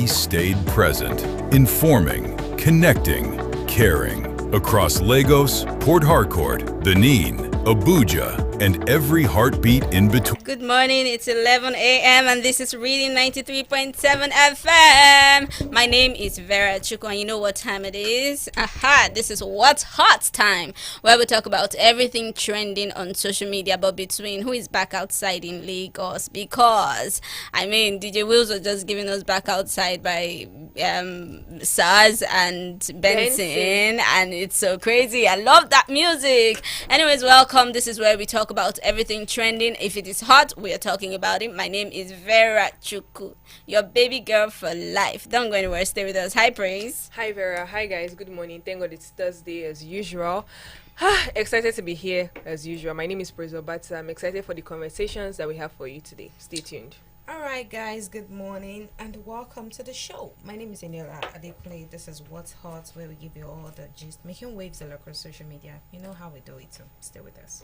we stayed present, informing, connecting, caring. Across Lagos, Port Harcourt, Benin, Abuja, and every heartbeat in between. Good morning, it's 11 a.m. and this is Reading 93.7 FM. My name is Vera Chuku and you know what time it is? Aha, this is What's Hot time, where we talk about everything trending on social media, but between who is back outside in Lagos, because, DJ Wills was just giving us back outside by SARS and Benson, and it's so crazy. I love that music. Anyways, welcome. This is where we talk about everything trending. If it is hot, we are talking about it. My name is Vera Chuku, your baby girl for life. Don't go anywhere. Stay with us. Hi, Praise. Hi, Vera. Hi, guys. Good morning. Thank God it's Thursday as usual. Excited to be here as usual. My name is Praise Obata. I'm excited for the conversations that we have for you today. Stay tuned. Alright guys, good morning and welcome to the show. My name is Eniola Adekunle. This is What's Hot, where we give you all the gist, making waves all across social media. You know how we do it, so stay with us.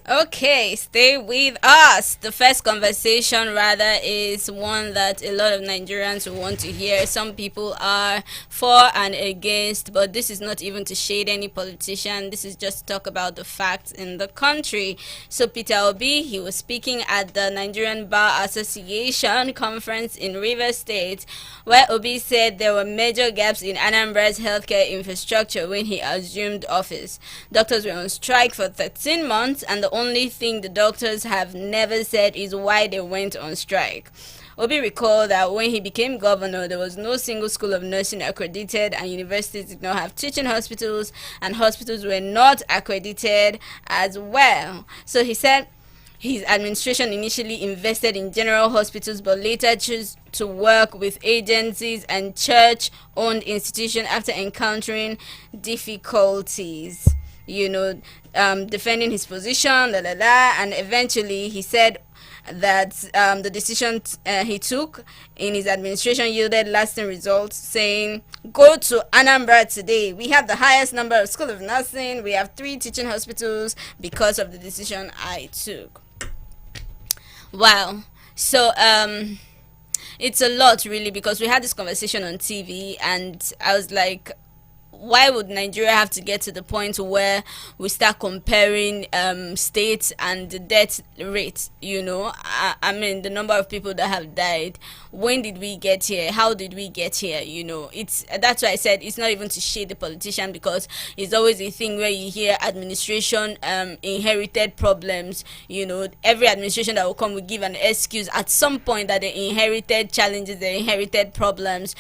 Okay, stay with us. The first conversation rather is one that a lot of Nigerians will want to hear. Some people are for and against, but this is not even to shade any politician. This is just to talk about the facts in the country. So Peter Obi, he was speaking at the Nigerian Bar Association conference in Rivers State, where Obi said there were major gaps in Anambra's healthcare infrastructure when he assumed office. Doctors were on strike for 13 months, and the only thing the doctors have never said is why they went on strike. Obi recalled that when he became governor, there was no single school of nursing accredited, and universities did not have teaching hospitals, and hospitals were not accredited as well. So he said his administration initially invested in general hospitals, but later chose to work with agencies and church-owned institutions after encountering difficulties. Defending his position, and eventually he said that the decision he took in his administration yielded lasting results, saying, "Go to Anambra today. We have the highest number of school of nursing. We have 3 teaching hospitals because of the decision I took." Wow. So it's a lot really, because we had this conversation on TV and I was like, why would Nigeria have to get to the point where we start comparing states and the death rate? The number of people that have died. When did we get here? How did we get here? That's why I said it's not even to shade the politician, because it's always a thing where you hear administration inherited problems. Every administration that will come will give an excuse at some point that they inherited challenges, they inherited problems.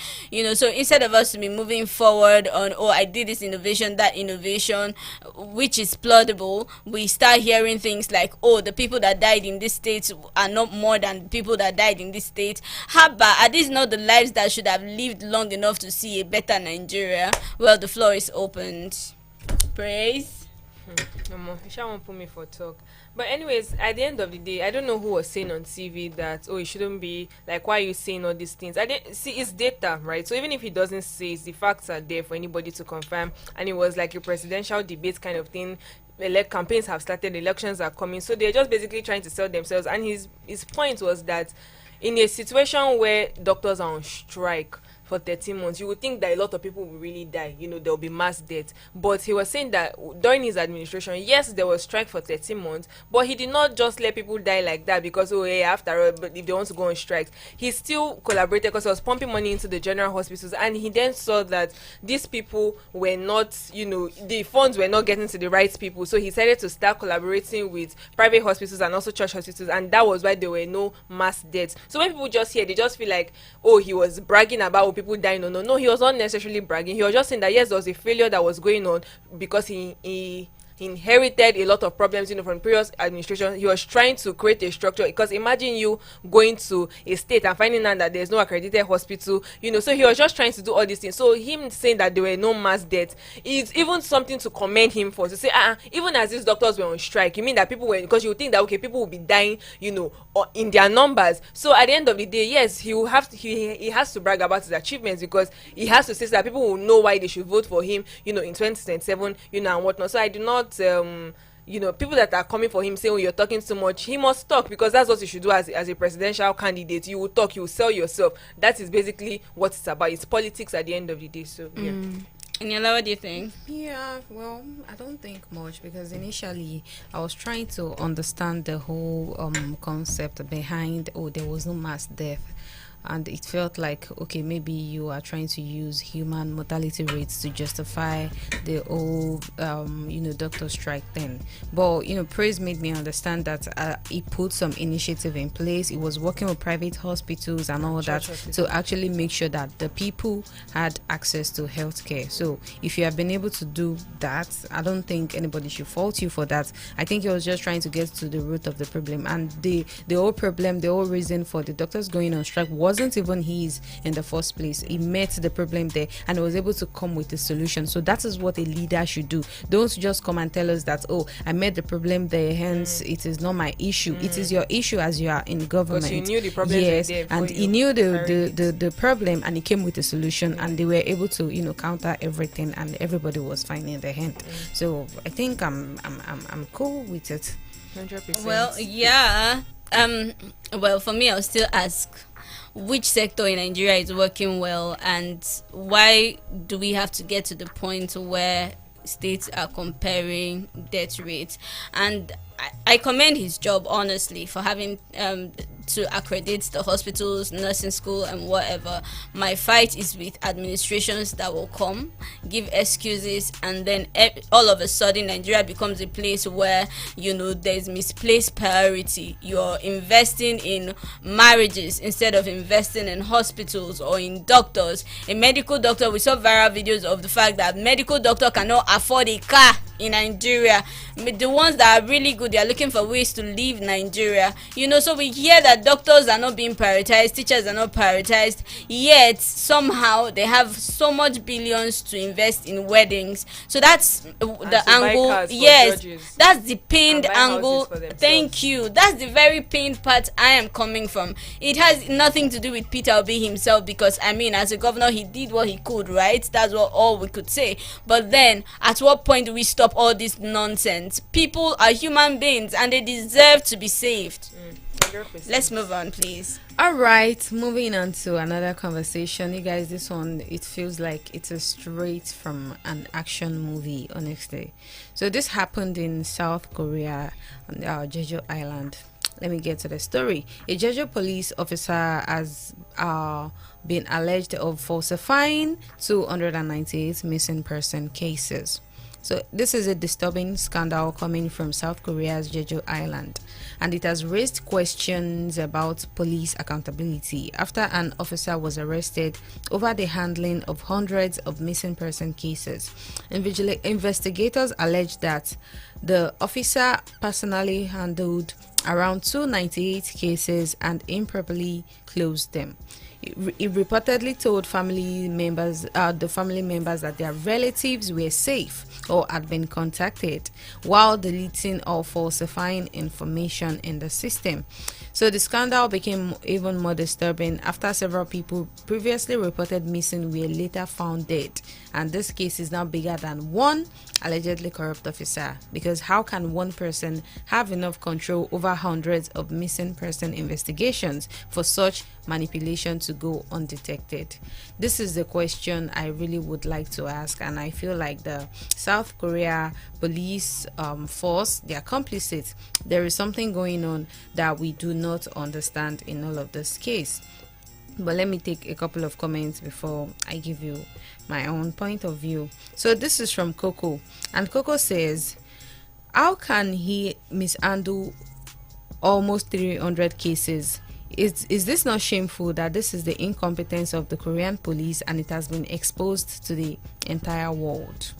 So instead of us to be moving forward on, I did this innovation, that innovation, which is plausible, we start hearing things like, the people that died in this state are not more than the people that died in this state. Are these not the lives that should have lived long enough to see a better Nigeria? Well, the floor is opened. Praise. You sure won't put me for talk. But anyways, at the end of the day, I don't know who was saying on TV that, it shouldn't be, like, why are you saying all these things? I didn't see, it's data, right? So even if he doesn't say it, the facts are there for anybody to confirm. And it was like a presidential debate kind of thing. Campaigns have started, elections are coming. So they're just basically trying to sell themselves. And his point was that in a situation where doctors are on strike for 13 months, you would think that a lot of people will really die. There'll be mass death. But he was saying that during his administration, yes, there was strike for 13 months, but he did not just let people die like that because, after all, but if they want to go on strikes, he still collaborated because he was pumping money into the general hospitals, and he then saw that these people were not, the funds were not getting to the right people. So he decided to start collaborating with private hospitals and also church hospitals, and that was why there were no mass deaths. So when people just hear, they just feel like, he was bragging about people dying. No, he was not necessarily bragging. He was just saying that yes, there was a failure that was going on because he inherited a lot of problems, from previous administration. He was trying to create a structure, because imagine you going to a state and finding out that there's no accredited hospital, so he was just trying to do all these things. So him saying that there were no mass deaths is even something to commend him for, to say, even as these doctors were on strike, you mean that people were, because you would think that, okay, people will be dying, or in their numbers. So at the end of the day, yes, he has to brag about his achievements, because he has to say that people will know why they should vote for him, in 2027, and whatnot. So I do not people that are coming for him saying, oh, you're talking too much, he must talk, because that's what you should do as a presidential candidate. You will talk, you will sell yourself. That is basically what it's about. It's politics at the end of the day. So yeah. Aniela, what do you think? Yeah, well, I don't think much, because initially I was trying to understand the whole concept behind, oh, there was no mass death. And it felt like, okay, maybe you are trying to use human mortality rates to justify the whole, doctor strike thing. But, Praise made me understand that he put some initiative in place. He was working with private hospitals and all that to actually make sure that the people had access to healthcare. So if you have been able to do that, I don't think anybody should fault you for that. I think he was just trying to get to the root of the problem. And the whole problem, the whole reason for the doctors going on strike wasn't even his in the first place. He met the problem there and was able to come with a solution. So that is what a leader should do. Don't just come and tell us that, oh, I met the problem there, hence it is not my issue. It is your issue as you are in government. Because you knew the problem. Yes, and he knew the problem, and he came with a solution, and they were able to counter everything, and everybody was fine in the end. So I think I'm cool with it. 100%. Well, yeah. Well, for me, I'll still ask, which sector in Nigeria is working well, and why do we have to get to the point where states are comparing death rates? And I commend his job, honestly, for having to accredit the hospitals, nursing school, and whatever. My fight is with administrations that will come, give excuses, and then all of a sudden Nigeria becomes a place where there's misplaced priority. You're investing in marriages instead of investing in hospitals or in doctors. A medical doctor, we saw viral videos of the fact that medical doctor cannot afford a car in Nigeria. The ones that are really good, they are looking for ways to leave Nigeria. So we hear that doctors are not being prioritized, teachers are not prioritized, yet somehow they have so much billions to invest in weddings. So that's the angle. Yes, that's the pained angle. Thank you. That's the very pained part I am coming from. It has nothing to do with Peter Obi himself, because as a governor, he did what he could, right? That's all we could say. But then at what point do we stop all this nonsense? People are human beings and they deserve to be saved. 100%. Let's move on, please. All right, moving on to another conversation. You guys, this one, it feels like it's a straight from an action movie, honestly. So this happened in South Korea on Jeju Island. Let me get to the story. A Jeju police officer has been alleged of falsifying 298 missing person cases. So this is a disturbing scandal coming from South Korea's Jeju Island, and it has raised questions about police accountability after an officer was arrested over the handling of hundreds of missing person cases. Investigators allege that the officer personally handled around 298 cases and improperly closed them. He reportedly told the family members that their relatives were safe or had been contacted, while deleting or falsifying information in the system. So the scandal became even more disturbing after several people previously reported missing were later found dead, and this case is now bigger than one allegedly corrupt officer, because how can one person have enough control over hundreds of missing person investigations for such manipulation to go undetected? This is the question I really would like to ask, and I feel like the South Korea police force, they are complicit. There is something going on that we do not understand in all of this case. But let me take a couple of comments before I give you my own point of view. So this is from Coco, and Coco says, how can he mishandle almost 300 cases? Is this not shameful that this is the incompetence of the Korean police and it has been exposed to the entire world?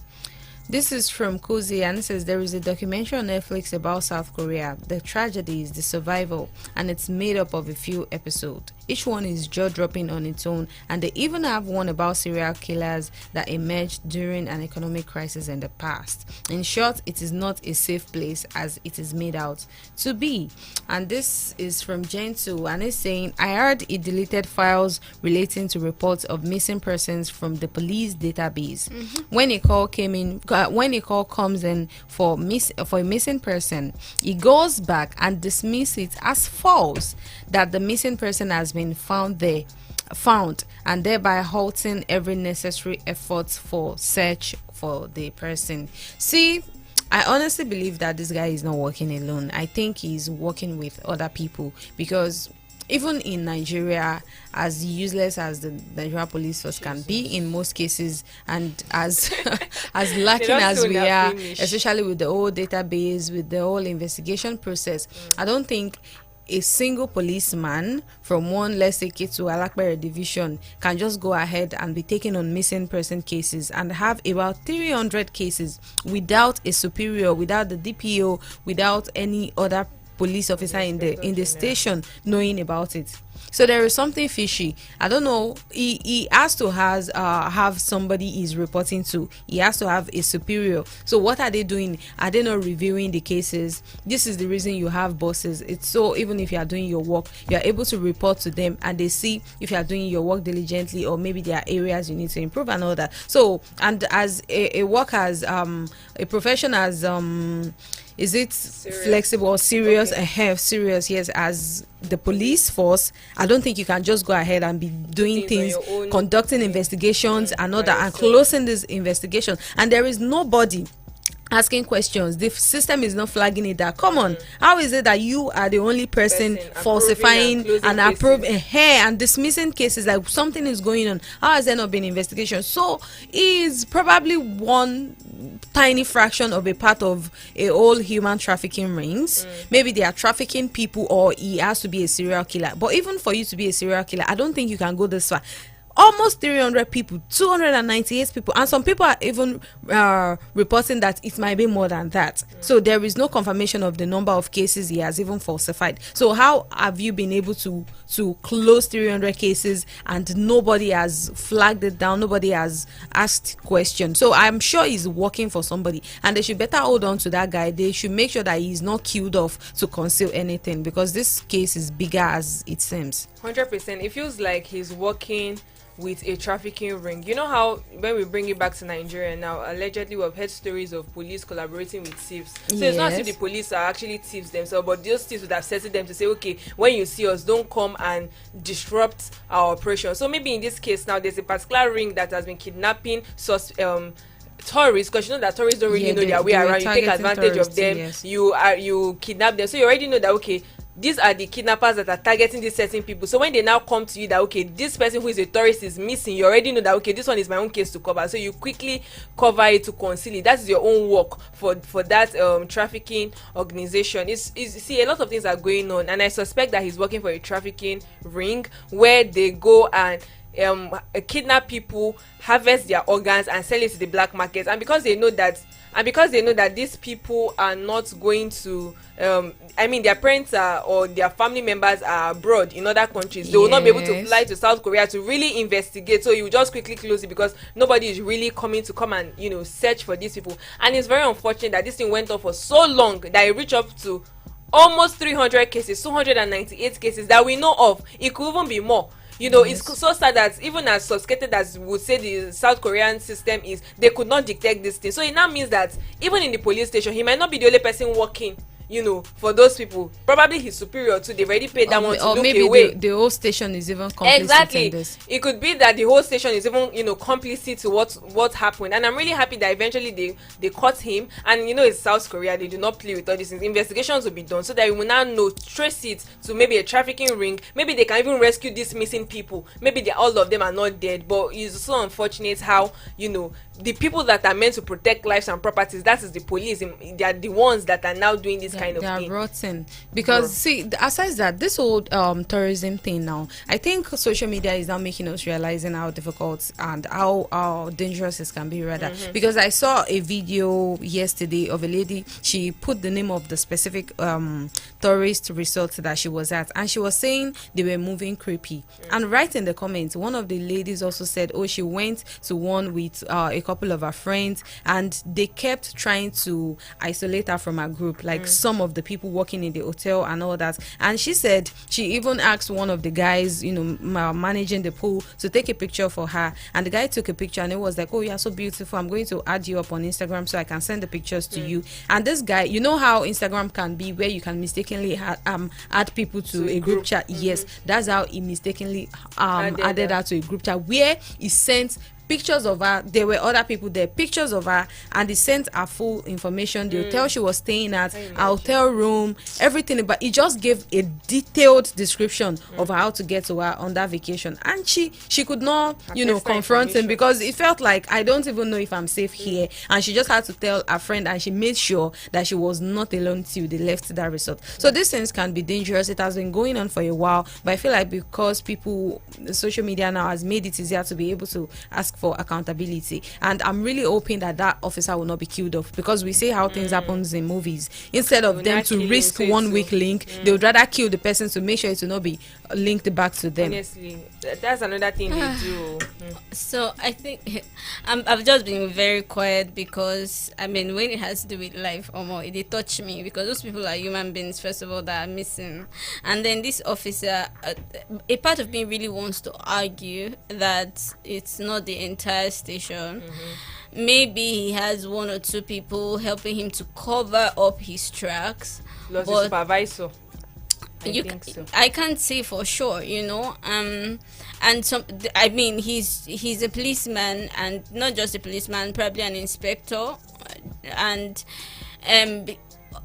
This is from Cozy, and it says there is a documentary on Netflix about South Korea, the tragedies, the survival, and it's made up of a few episodes. Each one is jaw-dropping on its own, and they even have one about serial killers that emerged during an economic crisis in the past. In short, it is not a safe place as it is made out to be. And this is from Gen2, and it's saying, I heard it deleted files relating to reports of missing persons from the police database. When a call came in, when a call comes in for a missing person, he goes back and dismiss it as false, that the missing person has been found, and thereby halting every necessary effort for search for the person. See, I honestly believe that this guy is not working alone. I think he's working with other people, because even in Nigeria, as useless as the Nigeria police force can be in most cases, and as as lacking as we are, especially with the whole database, with the whole investigation process, I don't think a single policeman from one, let's say, Ketu Alakbere division can just go ahead and be taking on missing person cases and have about 300 cases without a superior, without the DPO, without any other police officer in the station knowing about it. So there is something fishy. I don't know. He has to have somebody he's reporting to. He has to have a superior. So what are they doing? Are they not reviewing the cases? This is the reason you have bosses. It's so even if you are doing your work, you are able to report to them, and they see if you are doing your work diligently, or maybe there are areas you need to improve and all that. So, and as a work as a profession as is it serious? Flexible or serious? Okay. Serious, yes. As the police force, I don't think you can just go ahead and be doing things conducting investigations and all that, and closing this investigation, and there is nobody asking questions. The system is not flagging it that, come on, how is it that you are the only person falsifying and approving and dismissing cases? Like something is going on. How has there not been investigation? So is probably one tiny fraction of a part of a whole human trafficking rings. Maybe they are trafficking people, or he has to be a serial killer. But even for you to be a serial killer, I don't think you can go this far. Almost 300 people, 298 people, and some people are even reporting that it might be more than that. So there is no confirmation of the number of cases he has even falsified. So how have you been able to close 300 cases and nobody has flagged it down, nobody has asked questions? So I'm sure he's working for somebody, and they should better hold on to that guy. They should make sure that he's not killed off to conceal anything, because this case is bigger as it seems. 100%. It feels like he's working with a trafficking ring. You know how when we bring it back to Nigeria now, allegedly we've heard stories of police collaborating with thieves. So it's not as if the police are actually thieves themselves, but those thieves would have settled them to say, okay, when you see us, don't come and disrupt our operation. So maybe in this case now, there's a particular ring that has been kidnapping tourists, because you know that tourists don't really know their way around. You take advantage of them. Yes. You kidnap them, so you already know that, okay, these are the kidnappers that are targeting these certain people. So when they now come to you that, okay, this person who is a tourist is missing, you already know that, okay, this one is my own case to cover. So you quickly cover it to conceal it. That's your own work for that trafficking organization. See, a lot of things are going on, and I suspect that he's working for a trafficking ring where they go and kidnap people, harvest their organs, and sell it to the black market. And because they know that these people are not going to their parents or their family members are abroad in other countries, they will not be able to fly to South Korea to really investigate. So you just quickly close it, because nobody is really coming to come and search for these people. And it's very unfortunate that this thing went on for so long that it reached up to almost 300 cases, 298 cases that we know of. It could even be more. It's so sad that even as sophisticated as we would say the South Korean system is, they could not detect this thing. So it now means that even in the police station, he might not be the only person working for those people. Probably his superior too. They've already paid that one to look away. Or maybe the whole station is even complicit. Exactly. In this. It could be that the whole station is even complicit to what happened. And I'm really happy that eventually they caught him. And it's South Korea. They do not play with all these things. Investigations will be done so that we will now know, trace it to maybe a trafficking ring. Maybe they can even rescue these missing people. Maybe all of them are not dead. But it's so unfortunate how the people that are meant to protect lives and properties, that is the police, they are the ones that are now doing this kind of thing. They are rotten. Because see, aside that, this whole tourism thing now, I think social media is now making us realizing how difficult and how dangerous it can be, rather. Because I saw a video yesterday of a lady. She put the name of the specific tourist resort that she was at, and she was saying they were moving creepy. And right in the comments, one of the ladies also said, oh, she went to one with a couple of her friends, and they kept trying to isolate her from her group, like some of the people working in the hotel and all that. And she said she even asked one of the guys, managing the pool, to take a picture for her. And the guy took a picture and it was like, oh, you're so beautiful. I'm going to add you up on Instagram so I can send the pictures to you. And this guy, you know how Instagram can be where you can mistakenly add people to a group chat. Yes, that's how he mistakenly added her to a group chat where he sent pictures of her. There were other people there, pictures of her, and they sent her full information, the hotel she was staying at, her hotel room, everything. But he just gave a detailed description of how to get to her on that vacation, and she could not confront him because it felt like, I don't even know if I'm safe here. And she just had to tell a friend, and she made sure that she was not alone till they left that resort. So these things can be dangerous. It has been going on for a while, but I feel like because social media now has made it easier to be able to ask for accountability, and I'm really hoping that officer will not be killed off, because we see how things happens in movies. Instead of them to risk 1 week link, they would rather kill the person to make sure it will not be linked back to them. Honestly, that's another thing they do. So I think I've just been very quiet because when it has to do with life or more, it touch me, because those people are human beings first of all that are missing. And then this officer, a part of me really wants to argue that it's not the entire station. Maybe he has 1 or 2 people helping him to cover up his tracks, plus the supervisor. I can't say for sure, and he's a policeman, and not just a policeman, probably an inspector, and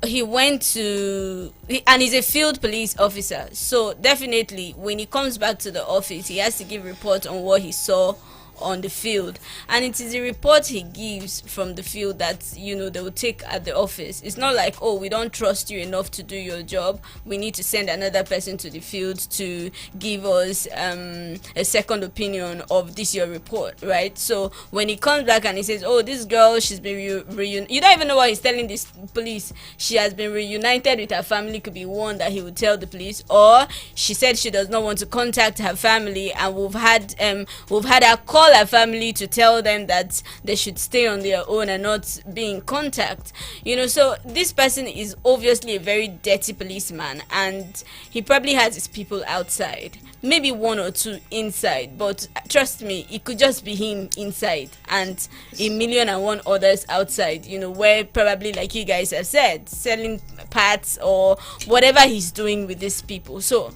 he went to and he's a field police officer, so definitely when he comes back to the office, he has to give report on what he saw on the field, and it is the report he gives from the field that they will take at the office. It's not like, oh, we don't trust you enough to do your job, we need to send another person to the field to give us a second opinion of this your report, right? So when he comes back and he says, oh, this girl, she's been reunited, you don't even know what he's telling this police. She has been reunited with her family, could be one that he would tell the police, or she said she does not want to contact her family, and we've had her call her family to tell them that they should stay on their own and not be in contact. So this person is obviously a very dirty policeman, and he probably has his people outside, maybe 1 or 2 inside, but trust me, it could just be him inside and 1,000,001 others outside, where probably, like you guys have said, selling parts or whatever he's doing with these people. So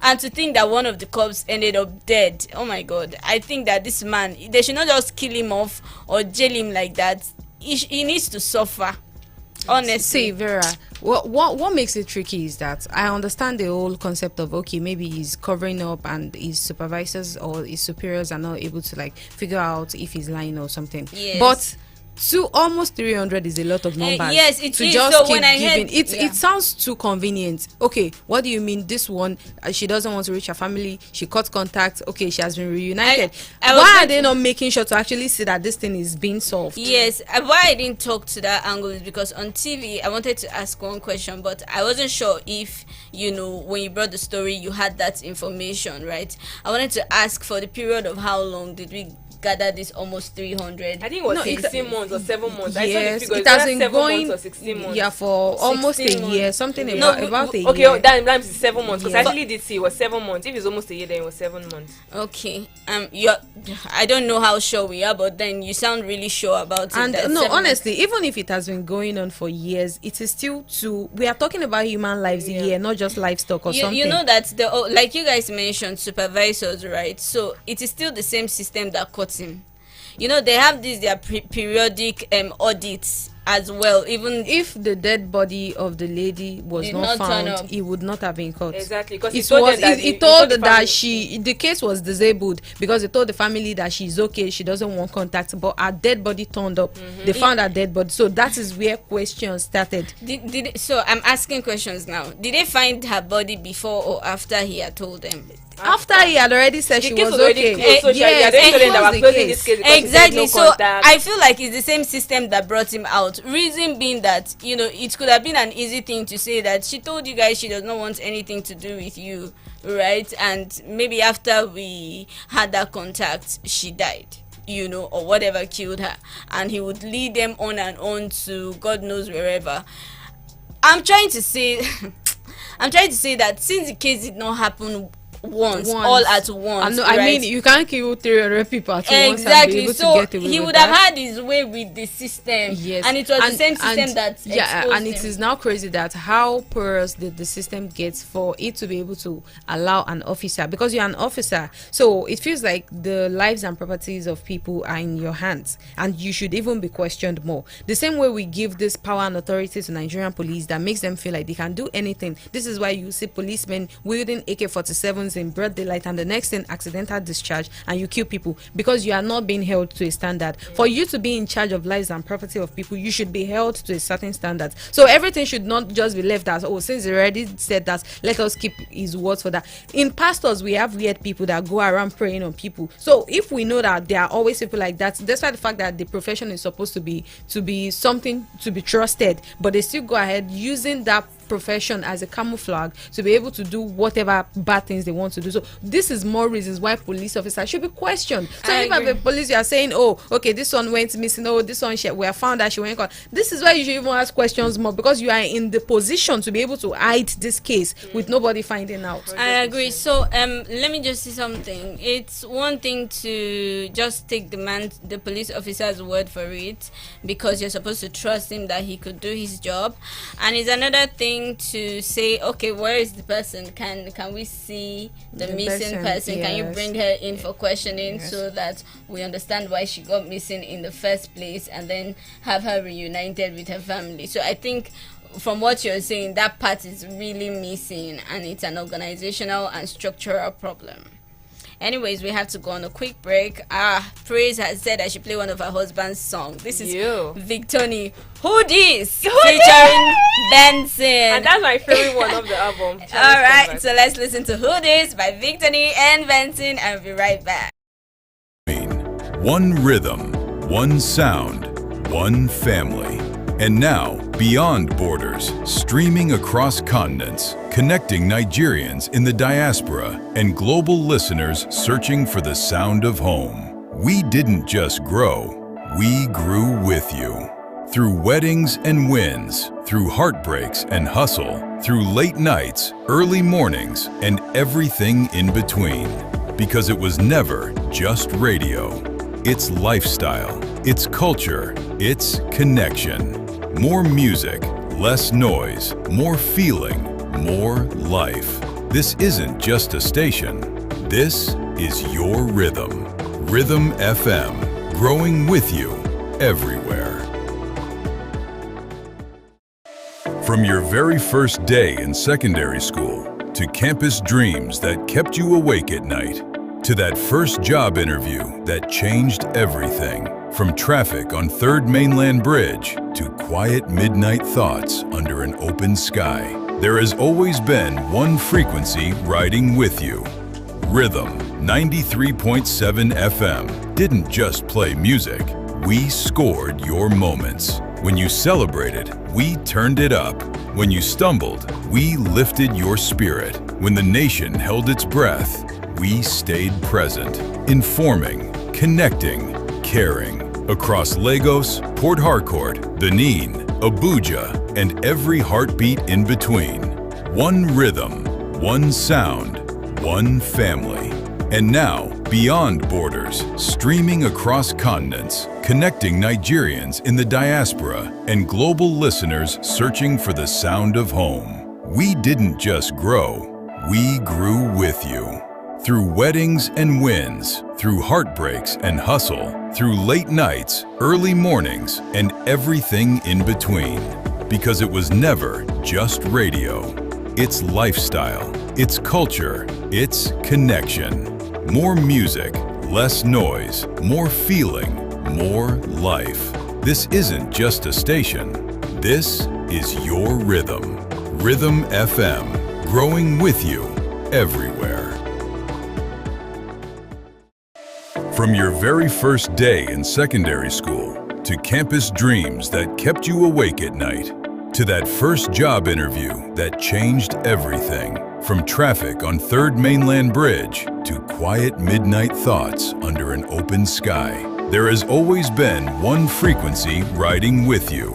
and to think that one of the cops ended up dead, oh my god, I think that this man, they should not just kill him off or jail him like that. He needs to suffer, honestly. See, Vera, what makes it tricky is that I understand the whole concept of, okay, maybe he's covering up and his supervisors or his superiors are not able to figure out if he's lying or something. Yes. But almost 300 is a lot of numbers. Yes, it to is. just So keep when I giving heard, it sounds too convenient. Okay, what do you mean? This one, she doesn't want to reach her family, she cut contact, okay, she has been reunited. Why are they not making sure to actually see that this thing is being solved? Yes, why I didn't talk to that angle is because on TV I wanted to ask one question, but I wasn't sure if when you brought the story you had that information, right? I wanted to ask, for the period of how long did we gather this almost 300? I think it was 16 months or 7 months. Yes, I saw the figure. it has been 7 going months or 16 months. Yeah, for almost a year, something No, about a okay, year. that is 7 months, because Yeah. I actually did see it was 7 months. If it's almost a year, then it was 7 months. Okay. I don't know how sure we are, but then you sound really sure about it. And that no, 7 honestly, even if it has been going on for years, it is still we are talking about human lives here, not just livestock or something. You know that like you guys mentioned, supervisors, right? So it is still the same system that caught him. They have their periodic audits as well. Even if the dead body of the lady was Did not not turn found, up. it would not have been caught. Exactly, because It he told was. them that He he told the that family. the case was disabled because he told the family that she's okay, she doesn't want contact, but her dead body turned up. They found her dead body, so that is where questions started. So I'm asking questions now. Did they find her body before or after he had told them? After he had already said The she case was was already okay. closed, so she had already told them that we're closing this case because she said Exactly. no So contact. I feel like it's the same system that brought him out. Reason being that it could have been an easy thing to say that she told you guys she does not want anything to do with you, right? And maybe after we had that contact, she died, or whatever killed her, and he would lead them on and on to God knows wherever. I'm trying to say, I'm trying to say that since the case did not happen once, all at once. I mean, you can't kill 300 people at once. Exactly. And be able So to get away he with would have that. had his way with the system. Yes, and it was the same system that exposed and it him. is now crazy that how porous the system gets for it to be able to allow an officer, because you're an officer, so it feels like the lives and properties of people are in your hands, and you should even be questioned more. The same way we give this power and authority to Nigerian police that makes them feel like they can do anything. This is why you see policemen wielding AK-47s in broad daylight, and the next thing, accidental discharge, and you kill people because you are not being held to a standard. For you to be in charge of lives and property of people, you should be held to a certain standard. So everything should not just be left as, oh, since he already said that, let us keep his words for that. In pastors, we have weird people that go around preying on people. So if we know that there are always people like that, despite the fact that the profession is supposed to be something to be trusted, but they still go ahead using that profession as a camouflage to be able to do whatever bad things they want to do. So this is more reasons why police officers should be questioned. So if at the police you are saying, oh, okay, this one went missing, oh, this one we have found that she went. This is why you should even ask questions more, because you are in the position to be able to hide this case with nobody finding out. I agree. So let me just say something. It's one thing to just take the police officer's word for it, because you're supposed to trust him that he could do his job, and it's another thing to say, okay, where is the person? Can we see the missing person? Yes. Can you bring her in for questioning, so that we understand why she got missing in the first place, and then have her reunited with her family? So I think from what you're saying, that part is really missing, and it's an organizational and structural problem. Anyways, we have to go on a quick break. Praise has said I should play one of her husband's songs. This is Victony. Who Dis? Featuring Benson. And that's my favorite one of the album. Alright, so let's listen to Who Dis by Victony and Benson, and we'll be right back. One rhythm, one sound, one family. And now, beyond borders, streaming across continents, connecting Nigerians in the diaspora and global listeners searching for the sound of home. We didn't just grow, we grew with you. Through weddings and wins, through heartbreaks and hustle, through late nights, early mornings, and everything in between. Because it was never just radio. It's lifestyle, it's culture, it's connection. More music, less noise, more feeling, more life. This isn't just a station. This is your rhythm. Rhythm FM, growing with you everywhere. From your very first day in secondary school, to campus dreams that kept you awake at night, to that first job interview that changed everything. From traffic on 3rd Mainland Bridge to quiet midnight thoughts under an open sky, there has always been one frequency riding with you. Rhythm 93.7 FM didn't just play music, we scored your moments. When you celebrated, we turned it up. When you stumbled, we lifted your spirit. When the nation held its breath, we stayed present, informing, connecting, caring. Across Lagos, Port Harcourt, Benin, Abuja, and every heartbeat in between. One rhythm, one sound, one family. And now, beyond borders, streaming across continents, connecting Nigerians in the diaspora and global listeners searching for the sound of home. We didn't just grow, we grew with you. Through weddings and wins, through heartbreaks and hustle, through late nights, early mornings, and everything in between. Because it was never just radio. It's lifestyle, it's culture, it's connection. More music, less noise, more feeling, more life. This isn't just a station. This is your rhythm. Rhythm FM, growing with you everywhere. From your very first day in secondary school, to campus dreams that kept you awake at night, to that first job interview that changed everything. From traffic on 3rd Mainland Bridge to quiet midnight thoughts under an open sky, there has always been one frequency riding with you.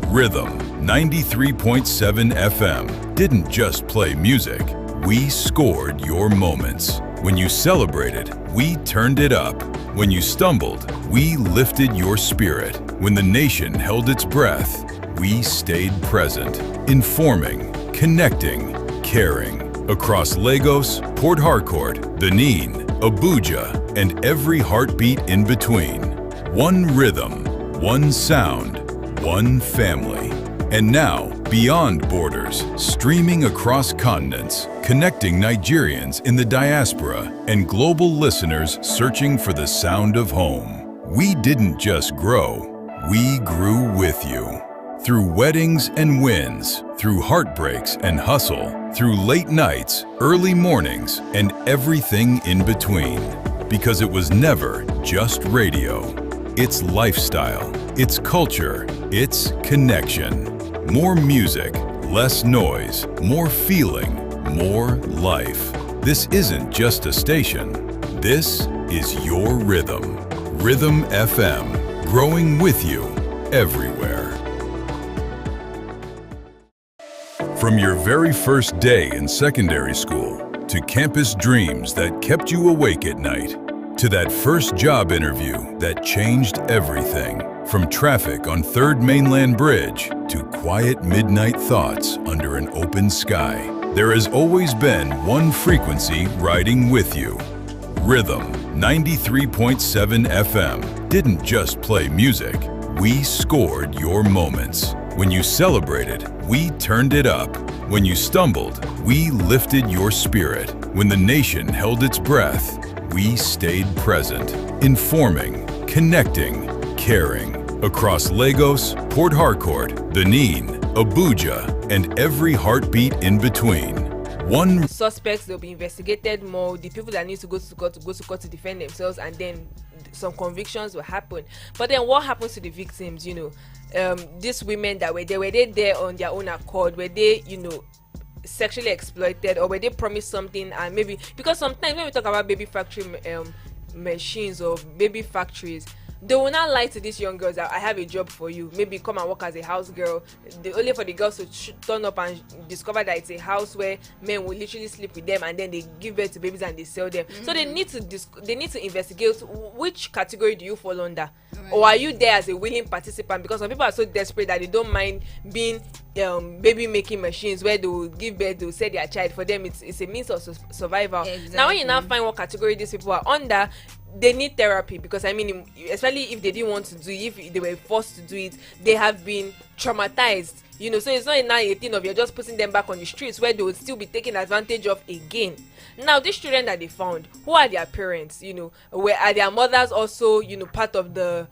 Rhythm 93.7 FM didn't just play music. We scored your moments. When you celebrated, we turned it up. When you stumbled, we lifted your spirit. When the nation held its breath, we stayed present, informing, connecting, caring. Across Lagos, Port Harcourt, Benin, Abuja, and every heartbeat in between. One rhythm, one sound, one family. And now, beyond borders, streaming across continents, connecting Nigerians in the diaspora and global listeners searching for the sound of home. We didn't just grow, we grew with you. Through weddings and wins, through heartbreaks and hustle, through late nights, early mornings, and everything in between. Because it was never just radio. It's lifestyle, it's culture, it's connection. More music, less noise, more feeling, more life. This isn't just a station. This is your rhythm. Rhythm FM, growing with you everywhere. From your very first day in secondary school to campus dreams that kept you awake at night, to that first job interview that changed everything. From traffic on 3rd Mainland Bridge to quiet midnight thoughts under an open sky, there has always been one frequency riding with you. Rhythm 93.7 FM didn't just play music, we scored your moments. When you celebrated, we turned it up. When you stumbled, we lifted your spirit. When the nation held its breath, we stayed present, informing, connecting, caring. Across Lagos, Port Harcourt, Benin, Abuja, and every heartbeat in between. One suspects, they'll be investigated more. The people that need to go to court to defend themselves, and then some convictions will happen. But then what happens to the victims? These women that were they there on their own accord? Were they, sexually exploited, or were they promised something? And maybe because sometimes when we talk about baby factory machines or baby factories, they will not lie to these young girls that I have a job for you. Maybe come and work as a house girl. Only for the girls to turn up and discover that it's a house where men will literally sleep with them, and then they give birth to babies and they sell them. So they need to investigate which category do you fall under, or are you there as a willing participant? Because some people are so desperate that they don't mind being baby making machines where they will give birth, they will sell their child. For them, it's a means of survival. Exactly. Now when you now find what category these people are under, they need therapy, because especially if they didn't want to do it, if they were forced to do it, they have been traumatized, so it's not now a thing of you're just putting them back on the streets where they will still be taken advantage of again. Now these children that they found, who are their parents? Where are their mothers also part of the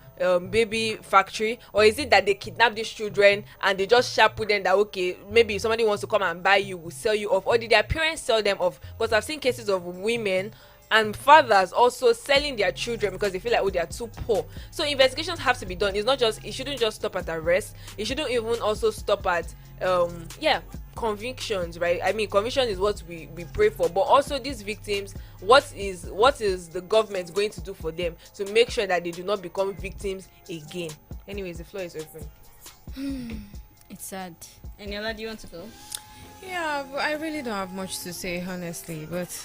baby factory, or is it that they kidnap these children and they just sharp with them that okay, maybe somebody wants to come and buy you, will sell you off, or did their parents sell them off? Because I've seen cases of women and fathers also selling their children because they feel like they are too poor. So investigations have to be done. It shouldn't just stop at arrest. It shouldn't even also stop at convictions, right? Conviction is what we pray for, but also these victims, what is the government going to do for them to make sure that they do not become victims again? Anyways, the floor is open. It's sad. Eniola, do you want to go? Yeah, but I really don't have much to say, honestly, but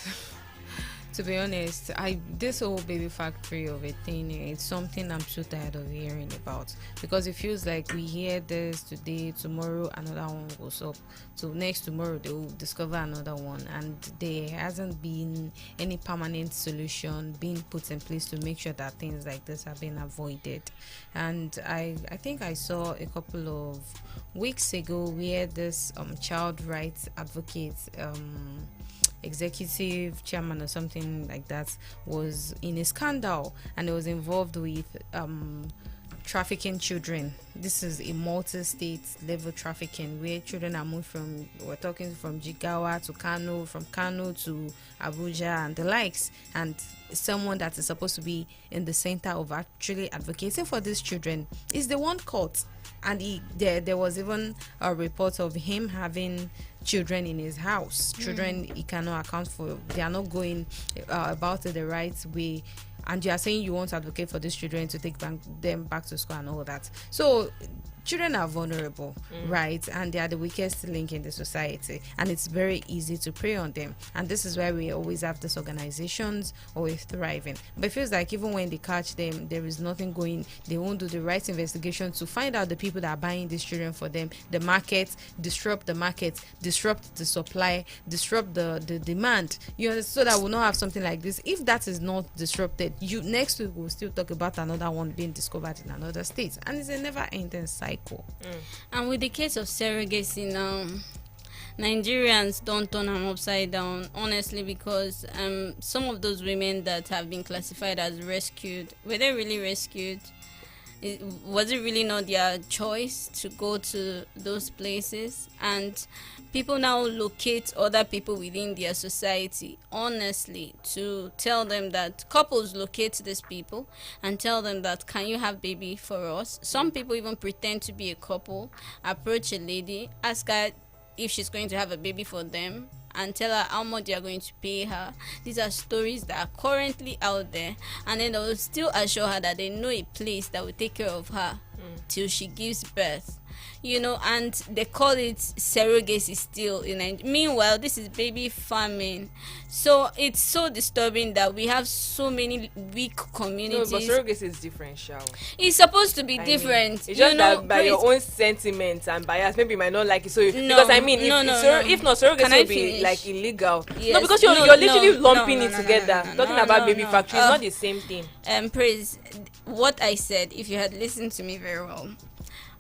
to be honest, this whole baby factory of a thing, it's something I'm so tired of hearing about, because it feels like we hear this today, tomorrow another one goes up, so next tomorrow they will discover another one, and there hasn't been any permanent solution being put in place to make sure that things like this have been avoided. And I think I saw a couple of weeks ago where this child rights advocate, executive chairman or something like that, was in a scandal, and it was involved with trafficking children. This is a multi-state level trafficking where children are moved from Jigawa to Kano, from Kano to Abuja and the likes, and someone that is supposed to be in the center of actually advocating for these children is the one caught. And there was even a report of him having children in his house, children he cannot account for. They are not going about it the right way, and you are saying you want to advocate for these children to take them back to school and all that. So children are vulnerable, right? And they are the weakest link in the society, and it's very easy to prey on them. And this is why we always have these organizations always thriving. But it feels like even when they catch them, there is nothing going. They won't do the right investigation to find out the people that are buying these children for them, the market, disrupt the market, disrupt the supply, disrupt the demand, you know, so that we'll not have something like this. If that is not disrupted, you next week we'll still talk about another one being discovered in another state, and it's a never ending cycle. And with the case of surrogacy now, Nigerians don't turn them upside down, honestly, because some of those women that have been classified as rescued, were they really rescued? Was it really not their choice to go to those places? And people now locate other people within their society, honestly, to tell them that couples locate these people and tell them that, can you have baby for us? Some people even pretend to be a couple, approach a lady, ask her if she's going to have a baby for them, and tell her how much they are going to pay her. These are stories that are currently out there, and then they will still assure her that they know a place that will take care of her till she gives birth. You know, and they call it surrogacy still in Nigeria. Meanwhile, this is baby farming. So it's so disturbing that we have so many weak communities. No, but surrogacy is different, Shao. It's supposed to be I different. mean, it's just that by please. your own sentiments and bias, maybe you might not like it. So No, because I mean, no, if, no, if, no. if not, surrogacy Can I will be finish? like illegal. Yes. No, because No, you're literally no, lumping no, it no, together. no, no, Talking no, about no, baby no. factory is not the same thing. Praise, what I said, if you had listened to me very well,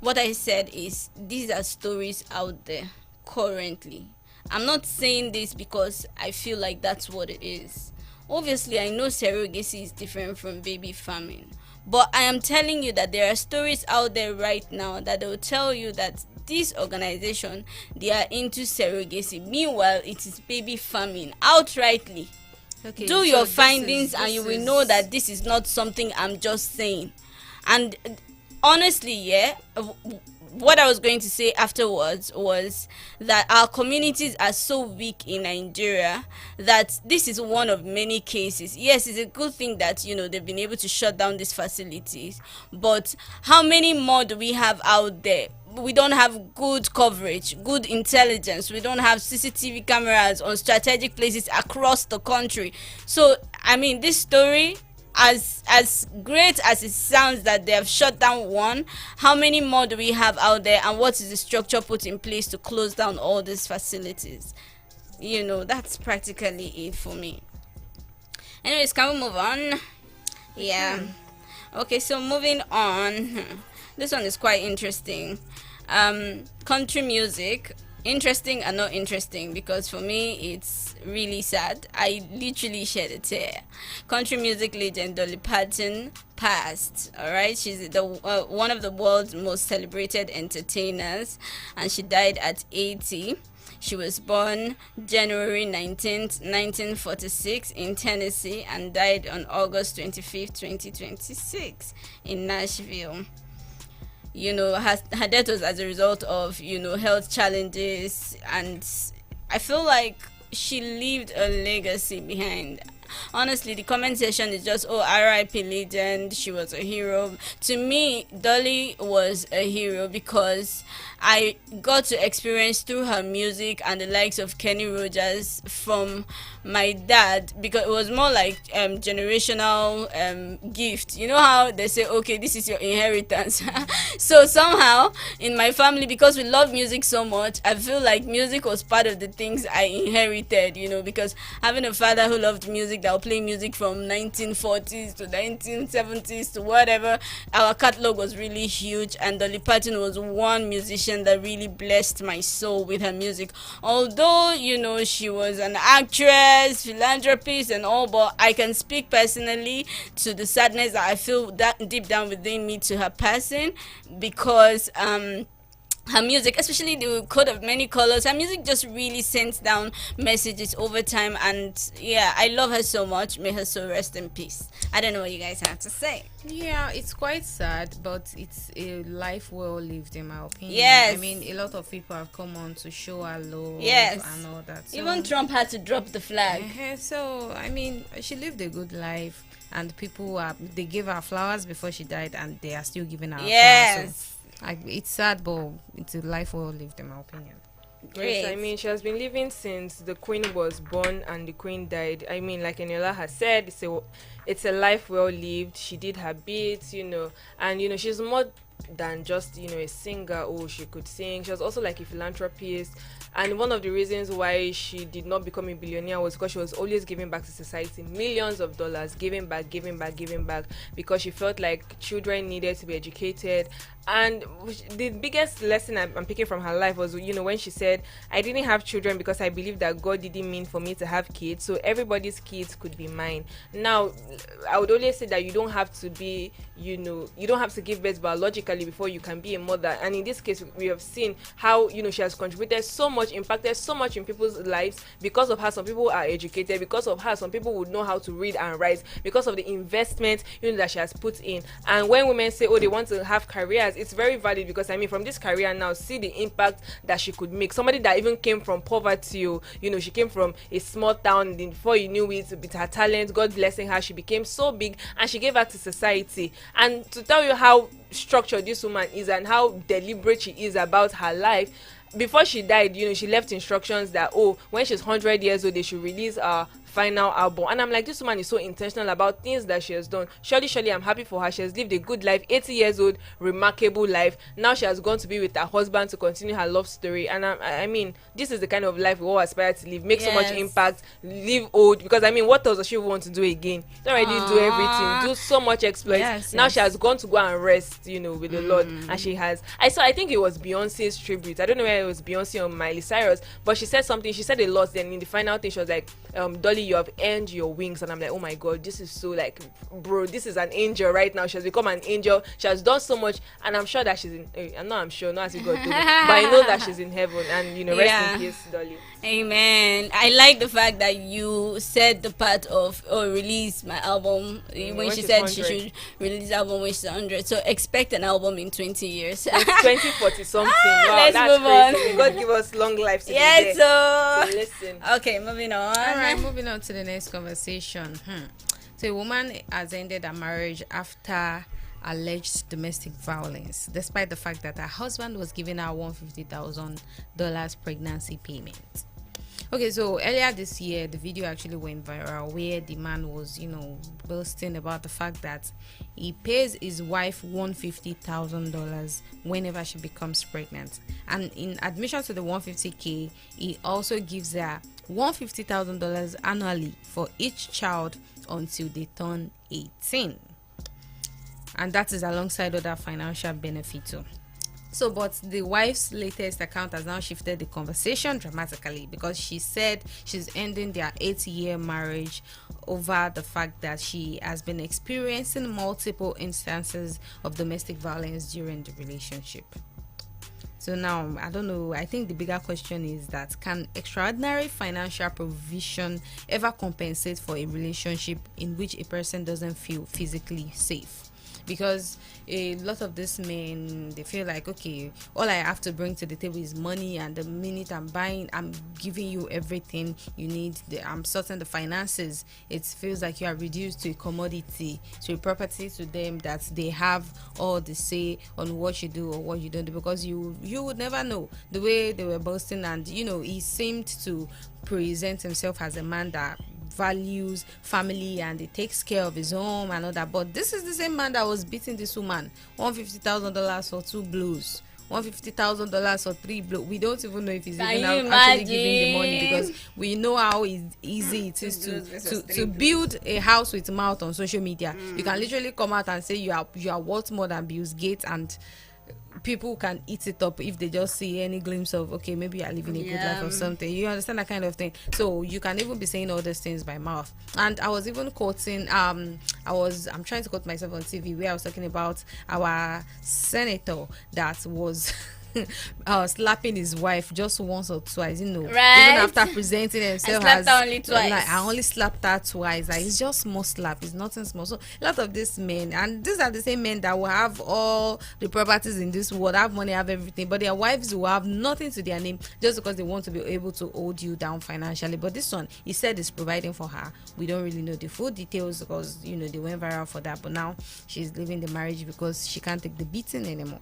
what I said is these are stories out there currently. I'm not saying this because I feel like that's what it is. Obviously, I know surrogacy is different from baby farming, but I am telling you that there are stories out there right now that will tell you that this organization, they are into surrogacy. Meanwhile, it is baby farming outrightly. Okay, Do so your this findings is- and you this will is- know that this is not something I'm just saying. And honestly, what I was going to say afterwards was that our communities are so weak in Nigeria that this is one of many cases. Yes, it's a good thing that, you know, they've been able to shut down these facilities, but how many more do we have out there? We don't have good coverage, good intelligence. We don't have CCTV cameras on strategic places across the country. So, I mean, this story, as great as it sounds that they have shut down one, how many more do we have out there, and what is the structure put in place to close down all these facilities? You know, that's practically it for me. Anyways, can we move on? Yeah. Okay, so moving on. This one is quite interesting. Country music. Interesting and not interesting, because for me it's really sad. I literally shed a tear. Country music legend Dolly Parton passed. All right, she's the one of the world's most celebrated entertainers, and she died at 80. She was born January 19th, 1946 in Tennessee, and died on August 25th, 2026 in Nashville. You know, her death was as a result of, you know, health challenges, and I feel like she left a legacy behind. Honestly, the comment section is just, oh, R.I.P. legend, she was a hero. To me, Dolly was a hero because I got to experience through her music and the likes of Kenny Rogers from my dad, because it was more like generational gift. You know how they say, okay, this is your inheritance. So somehow in my family, because we love music so much, I feel like music was part of the things I inherited, you know, because having a father who loved music, that will play music from 1940s to 1970s to whatever, our catalog was really huge, and Dolly Parton was one musician that really blessed my soul with her music. Although, you know, she was an actress, philanthropist and all, but I can speak personally to the sadness that I feel that deep down within me to her passing, because her music, especially the Code of Many Colors, her music just really sends down messages over time, and yeah, I love her so much. May her soul rest in peace. I don't know what you guys have to say. Yeah, it's quite sad, but it's a life well lived, in my opinion. Yes. I mean, a lot of people have come on to show her love Yes. and all that. So, Even Trump had to drop the flag. so, I mean, she lived a good life, and people they gave her flowers before she died, and they are still giving her flowers. So Yes. It's sad, but it's a life well lived, in my opinion. Great. Yes, I mean, she has been living since the queen was born and the queen died. I mean, like Eniola has said, it's a life well lived. She did her bits, and she's more than just a singer. Oh, she could sing. She was also like a philanthropist. And one of the reasons why she did not become a billionaire was because she was always giving back to society, millions of dollars, giving back, because she felt like children needed to be educated. And the biggest lesson I'm picking from her life was, when she said, I didn't have children because I believe that God didn't mean for me to have kids, so everybody's kids could be mine. Now, I would always say that you don't have to be, you don't have to give birth biologically before you can be a mother. And in this case, we have seen how, she has contributed so much, impacted so much in people's lives. Because of her, some people are educated. Because of her, some people would know how to read and write. Because of the investment, that she has put in. And when women say, oh, they want to have careers, it's very valid, because I mean, from this career now, see the impact that she could make. Somebody that even came from poverty, she came from a small town. Before you knew it, with her talent, God blessing her, she became so big, and she gave back to society. And to tell you how structured this woman is and how deliberate she is about her life, before she died, she left instructions that, when she's 100 years old, they should release a final album. And I'm like, this woman is so intentional about things that she has done. Surely I'm happy for her. She has lived a good life, 80 years old, remarkable life. Now she has gone to be with her husband to continue her love story. And I mean, this is the kind of life we all aspire to live. Make so much impact, live old, because I mean, what else does she want to do again? She already do everything, do so much exploits. Now she has gone to go and rest, with the Lord. And she has, I think it was Beyonce's tribute. I don't know whether it was Beyonce or Miley Cyrus, but she said something. She said a lot. Then in the final thing, she was like, Dolly, you have earned your wings. And I'm like, oh my God, this is so like, bro, this is an angel right now. She has become an angel. She has done so much, and I'm sure that she's in, I'm sure, not as you God told me, but I know that she's in heaven. And rest in peace, Dolly. Amen. I like the fact that you said the part of release my album when she said 100. She should release the album when she's 100. So expect an album in 20 years. It's 2040 something. Wow, let's that's move crazy. on. God give us long life to Yes, be there. so Listen. okay, moving on. All right, moving on to the next conversation. So a woman has ended her marriage after alleged domestic violence, despite the fact that her husband was giving her $150,000 pregnancy payment. Okay, so earlier this year, the video actually went viral where the man was, boasting about the fact that he pays his wife $150,000 whenever she becomes pregnant. And in addition to the $150K, he also gives her $150,000 annually for each child until they turn 18. And that is alongside other financial benefits too. So, but the wife's latest account has now shifted the conversation dramatically, because she said she's ending their 8-year marriage over the fact that she has been experiencing multiple instances of domestic violence during the relationship. So now, I don't know, I think the bigger question is that, can extraordinary financial provision ever compensate for a relationship in which a person doesn't feel physically safe? Because a lot of these men, they feel like, okay, all I have to bring to the table is money, and the minute I'm giving you everything you need, I'm sorting the finances, it feels like you are reduced to a commodity, to a property to them, that they have all the say on what you do or what you don't do, because you would never know. The way they were boasting, and he seemed to present himself as a man that values family and he takes care of his home and all that. But this is the same man that was beating this woman $150,000 for 2 blows, $150,000 for 3 blows. We don't even know if he's even actually giving the money, because we know how easy it is to build a house with mouth on social media. You can literally come out and say you are worth more than Bill Gates, and people can eat it up if they just see any glimpse of, okay, maybe you're living a good life or something. You understand that kind of thing? So you can even be saying all these things by mouth. And I was even quoting, I'm trying to quote myself on TV, where I was talking about our senator that was slapping his wife just once or twice, Right. even after presenting himself slapped as her only twice. Like, I only slapped her twice. Like, it's just small slap. It's nothing small. So a lot of these men, and these are the same men that will have all the properties in this world, have money, have everything, but their wives will have nothing to their name just because they want to be able to hold you down financially. But this one, he said, is providing for her. We don't really know the full details because they went viral for that. But now she's leaving the marriage because she can't take the beating anymore.